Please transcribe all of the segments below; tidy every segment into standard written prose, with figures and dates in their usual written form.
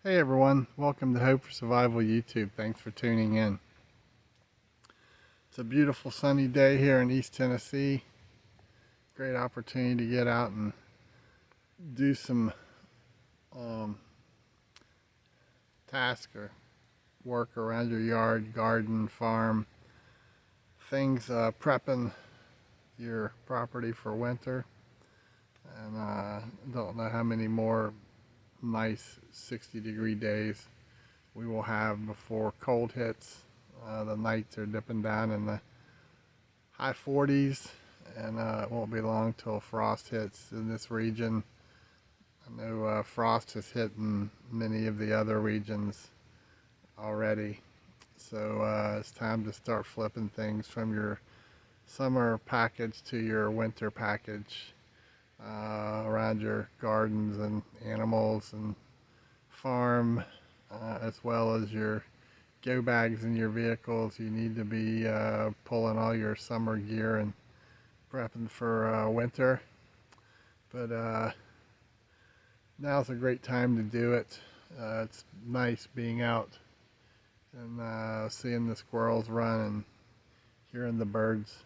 Hey everyone, welcome to Hope for Survival YouTube. Thanks for tuning in. It's a beautiful sunny day here in East Tennessee. Great opportunity to get out and do some task or work around your yard, garden, farm, things, prepping your property for winter. And don't know how many more nice 60-degree days we will have before cold hits. The nights are dipping down in the high 40s, and it won't be long till frost hits in this region. I know frost has hit in many of the other regions already, so it's time to start flipping things from your summer package to your winter package around your gardens and animals and farm, as well as your go bags in your vehicles. You need to be pulling all your summer gear and prepping for winter. But now's a great time to do it. It's nice being out and seeing the squirrels run and hearing the birds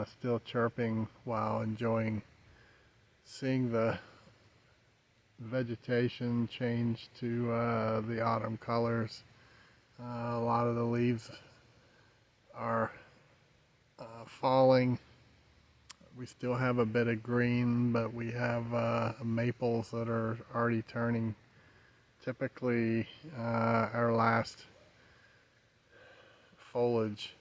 still chirping while enjoying seeing the vegetation change to the autumn colors. A lot of the leaves are falling. We still have a bit of green, but we have maples that are already turning. Typically, our last foliage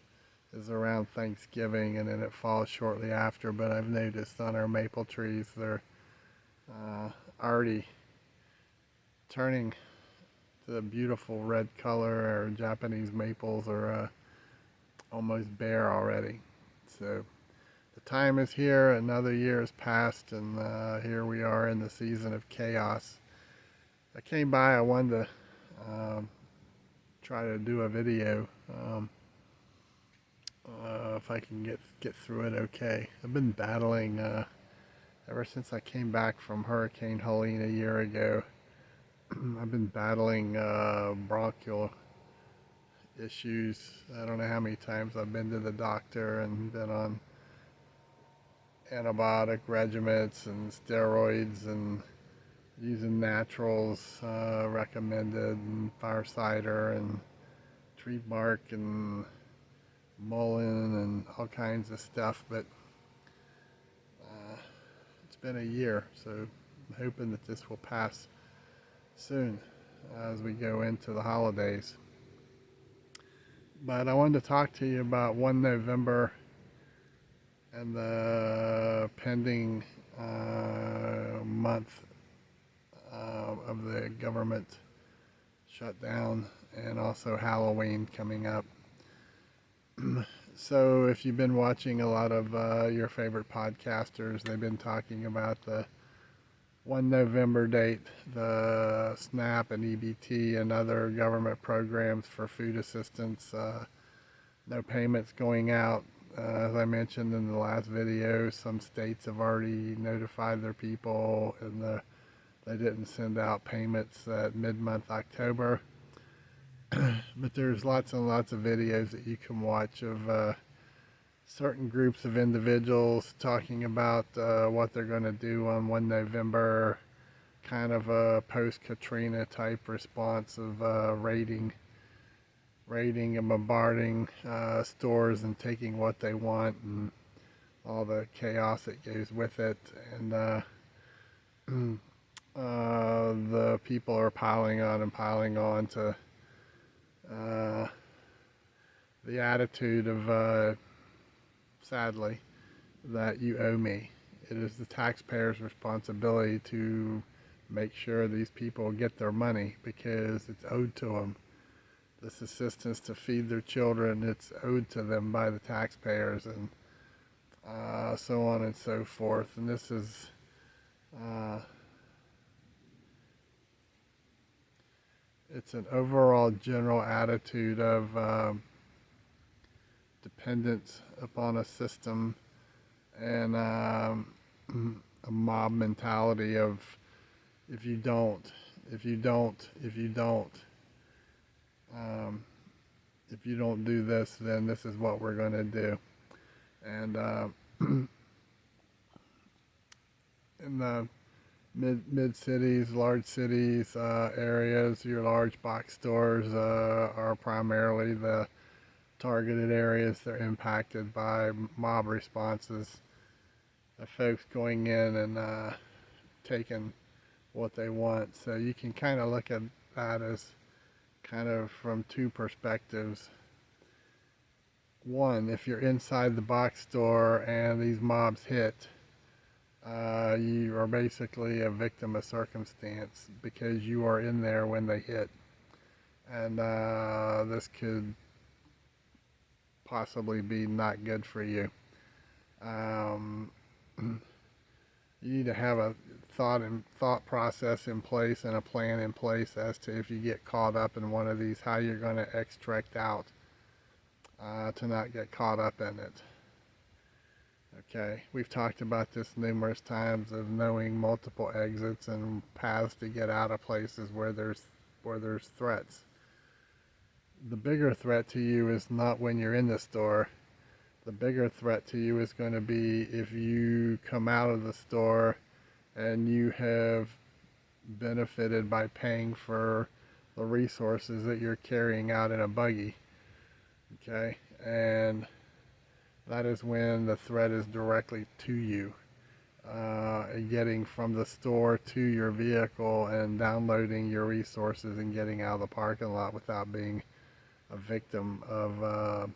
is around Thanksgiving, and then it falls shortly after. But I've noticed on our maple trees, they're already turning to the beautiful red color. Our Japanese maples are almost bare already. So the time is here, another year has passed, and here we are in the season of chaos. I came by, I wanted to try to do a video, if I can get through it okay. I've been battling ever since I came back from Hurricane Helene a year ago. I've been battling bronchial issues. I don't know how many times I've been to the doctor and been on antibiotic regimens and steroids and using naturals recommended, and fire cider and tree bark and mullein and all kinds of stuff. But it's been a year, so I'm hoping that this will pass soon as we go into the holidays. But I wanted to talk to you about 1 November and the pending month of the government shutdown, and also Halloween coming up. So if you've been watching a lot of your favorite podcasters, they've been talking about the 1 November date, the SNAP and EBT and other government programs for food assistance, no payments going out. As I mentioned in the last video, some states have already notified their people, and they didn't send out payments at mid-month October. But there's lots and lots of videos that you can watch of certain groups of individuals talking about what they're going to do on 1 November, kind of a post-Katrina type response of raiding and bombarding stores and taking what they want and all the chaos that goes with it. And the people are piling on to the attitude of sadly, that you owe me. It is the taxpayer's responsibility to make sure these people get their money because it's owed to them. This assistance to feed their children, it's owed to them by the taxpayers, and so on and so forth. And this is it's an overall general attitude of dependence upon a system, and a mob mentality of, if you don't, if you um, don't do this, then this is what we're going to do. And in the mid cities, large cities areas, your large box stores are primarily the targeted areas. They're impacted by mob responses of folks going in and taking what they want. So you can kind of look at that as kind of from two perspectives. One, if you're inside the box store and these mobs hit, you are basically a victim of circumstance because you are in there when they hit. And this could possibly be not good for you. Um, you need to have a thought process in place and a plan in place as to if you get caught up in one of these, how you're going to extract out to not get caught up in it. Okay, we've talked about this numerous times of knowing multiple exits and paths to get out of places where there's threats. The bigger threat to you is not when you're in the store. The bigger threat to you is going to be if you come out of the store and you have benefited by paying for the resources that you're carrying out in a buggy. Okay, and that is when the threat is directly to you. Getting from the store to your vehicle and downloading your resources and getting out of the parking lot without being a victim of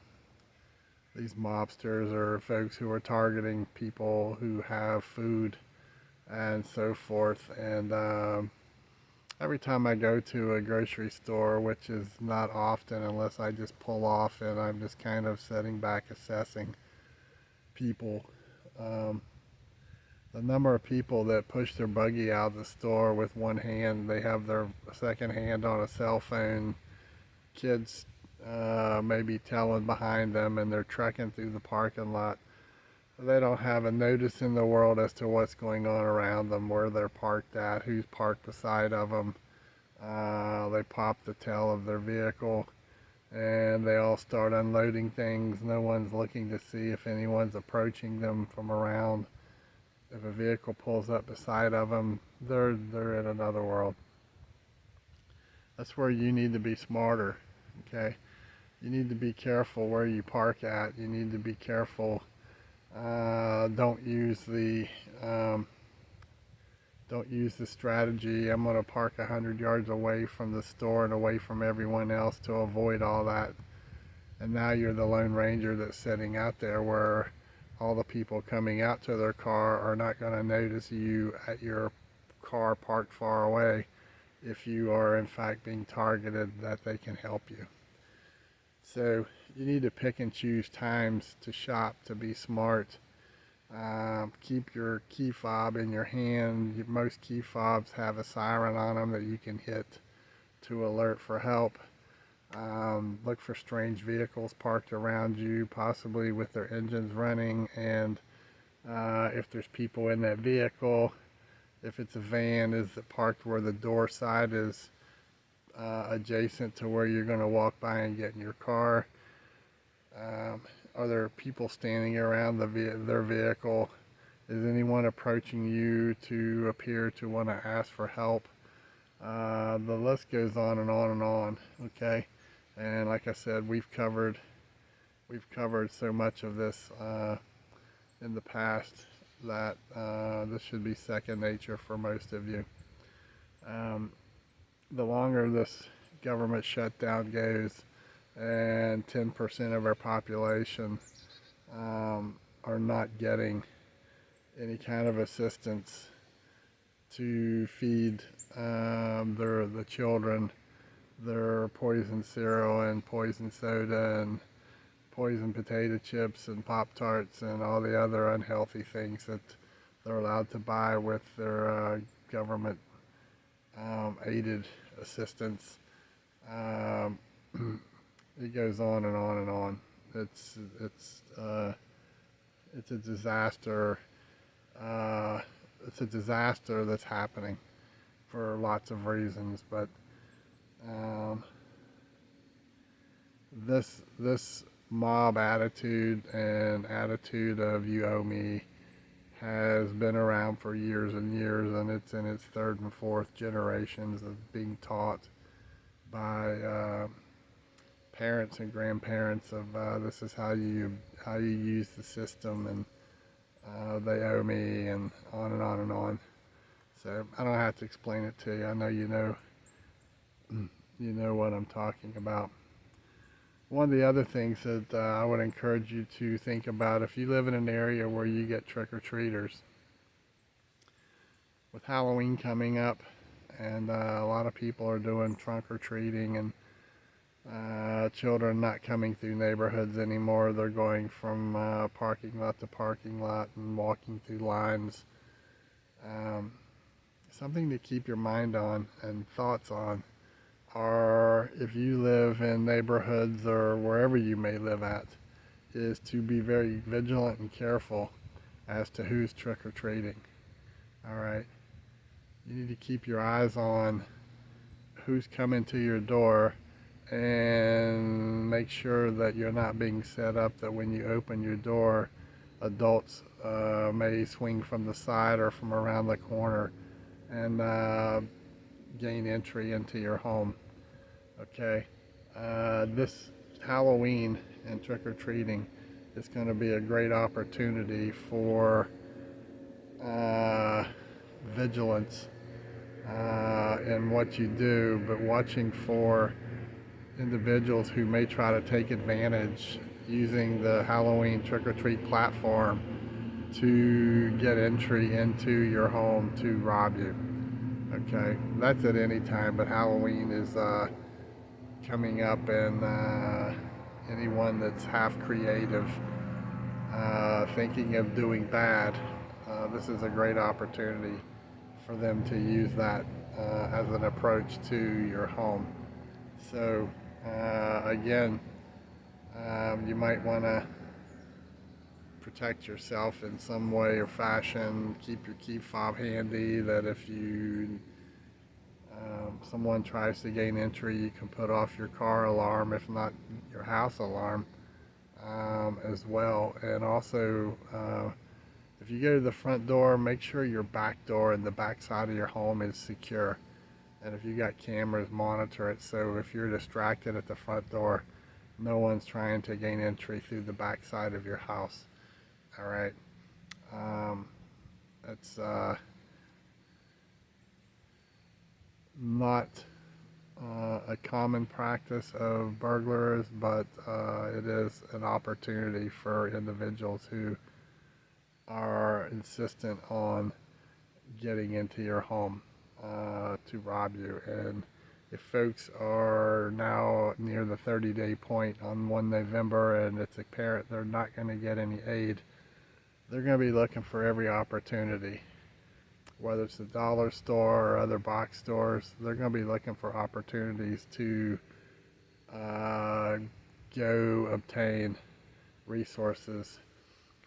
these mobsters or folks who are targeting people who have food and so forth. And every time I go to a grocery store, which is not often unless I just pull off and I'm just kind of sitting back assessing people, the number of people that push their buggy out of the store with one hand, they have their second hand on a cell phone, kids maybe telling behind them, and they're trekking through the parking lot. They don't have a notice in the world as to what's going on around them, where they're parked at, who's parked beside of them. They pop the tail of their vehicle and they all start unloading things. No one's looking to see if anyone's approaching them from around. If a vehicle pulls up beside of them, they're in another world. That's where you need to be smarter, okay? You need to be careful where you park at. You need to be careful. Don't use the strategy, I'm going to park 100 yards away from the store and away from everyone else to avoid all that. And now you're the Lone Ranger that's sitting out there where all the people coming out to their car are not going to notice you at your car parked far away if you are in fact being targeted, that they can help you. So you need to pick and choose times to shop, to be smart. Keep your key fob in your hand. Most key fobs have a siren on them that you can hit to alert for help. Look for strange vehicles parked around you, possibly with their engines running, and if there's people in that vehicle, if it's a van, is it parked where the door side is adjacent to where you're going to walk by and get in your car? Are there people standing around their vehicle? Is anyone approaching you to appear to want to ask for help? The list goes on and on and on, okay? And like I said, we've covered so much of this in the past that this should be second nature for most of you. The longer this government shutdown goes, and 10% of our population are not getting any kind of assistance to feed the children their poison cereal and poison soda and poison potato chips and Pop-Tarts and all the other unhealthy things that they're allowed to buy with their government aided assistance. It goes on and on and on. It's a disaster. It's a disaster that's happening for lots of reasons, but um, this mob attitude and attitude of you owe me has been around for years and years, and it's in its third and fourth generations of being taught by parents and grandparents of this is how you use the system, and they owe me, and on and on and on. So I don't have to explain it to you. I know you know what I'm talking about. One of the other things that I would encourage you to think about, if you live in an area where you get trick-or-treaters, with Halloween coming up, and a lot of people are doing trunk-or-treating, and children not coming through neighborhoods anymore. They're going from parking lot to parking lot and walking through lines. Something to keep your mind on and thoughts on are, if you live in neighborhoods or wherever you may live at, is to be very vigilant and careful as to who's trick-or-treating. All right, you need to keep your eyes on who's coming to your door, and make sure that you're not being set up that when you open your door, adults may swing from the side or from around the corner and gain entry into your home. Okay, this Halloween and trick-or-treating is going to be a great opportunity for vigilance in what you do, but watching for individuals who may try to take advantage using the Halloween trick-or-treat platform to get entry into your home to rob you. Okay, that's at any time, but Halloween is coming up, and anyone that's half creative, thinking of doing bad, this is a great opportunity for them to use that as an approach to your home. So again, you might want to protect yourself in some way or fashion. Keep your key fob handy, that if someone tries to gain entry, you can put off your car alarm, if not your house alarm, as well. And also, if you go to the front door, make sure your back door and the back side of your home is secure. And if you got cameras, monitor it, so if you're distracted at the front door, no one's trying to gain entry through the back side of your house. All right, that's not a common practice of burglars, but it is an opportunity for individuals who are insistent on getting into your home to rob you. And if folks are now near the 30-day point on 1 November and it's apparent they're not going to get any aid, they're going to be looking for every opportunity. Whether it's the dollar store or other box stores, they're going to be looking for opportunities to go obtain resources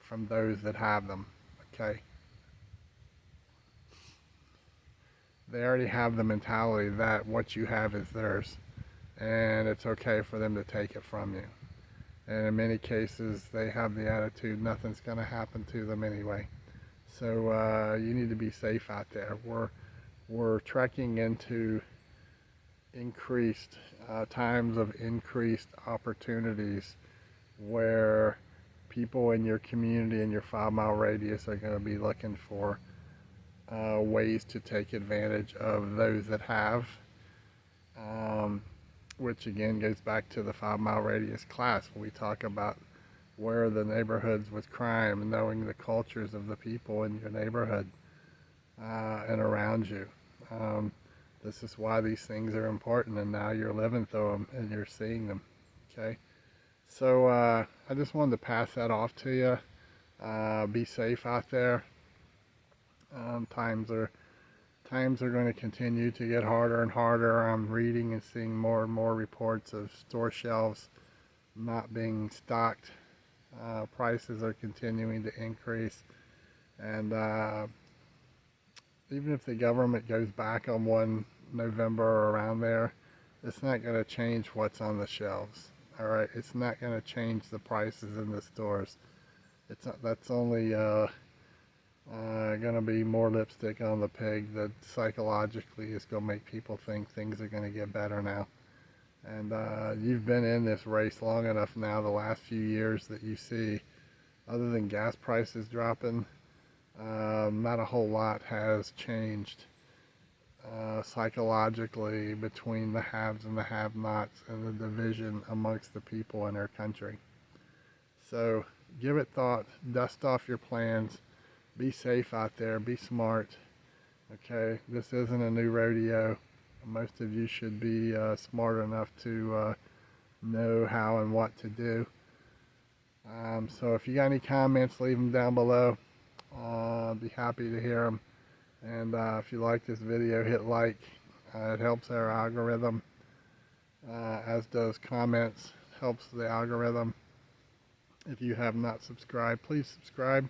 from those that have them. Okay? They already have the mentality that what you have is theirs, and it's okay for them to take it from you. And in many cases, they have the attitude nothing's going to happen to them anyway. So you need to be safe out there. We're trekking into increased times of increased opportunities where people in your community in your 5-mile radius are going to be looking for ways to take advantage of those that have, which again goes back to the 5-mile radius class when we talk about where are the neighborhoods with crime, and knowing the cultures of the people in your neighborhood and around you. This is why these things are important, and now you're living through them and you're seeing them. Okay, so I just wanted to pass that off to you. Be safe out there. Times are going to continue to get harder and harder. I'm reading and seeing more and more reports of store shelves not being stocked. Prices are continuing to increase, and even if the government goes back on 1 November or around there, it's not going to change what's on the shelves. All right, it's not going to change the prices in the stores. That's only going to be more lipstick on the pig that psychologically is going to make people think things are going to get better now. And you've been in this race long enough now, the last few years, that you see, other than gas prices dropping, not a whole lot has changed psychologically between the haves and the have-nots and the division amongst the people in our country. So give it thought, dust off your plans, be safe out there, be smart. Okay, this isn't a new rodeo. Most of you should be smart enough to know how and what to do. So if you got any comments, leave them down below. I'll be happy to hear them. And if you like this video, hit like. It helps our algorithm, as does comments, helps the algorithm. If you have not subscribed, please subscribe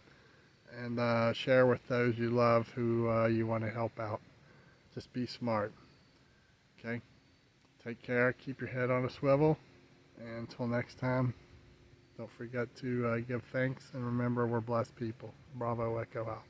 and share with those you love who you want to help out. Just be smart. Okay? Take care. Keep your head on a swivel. And until next time, don't forget to give thanks. And remember, we're blessed people. Bravo Echo out.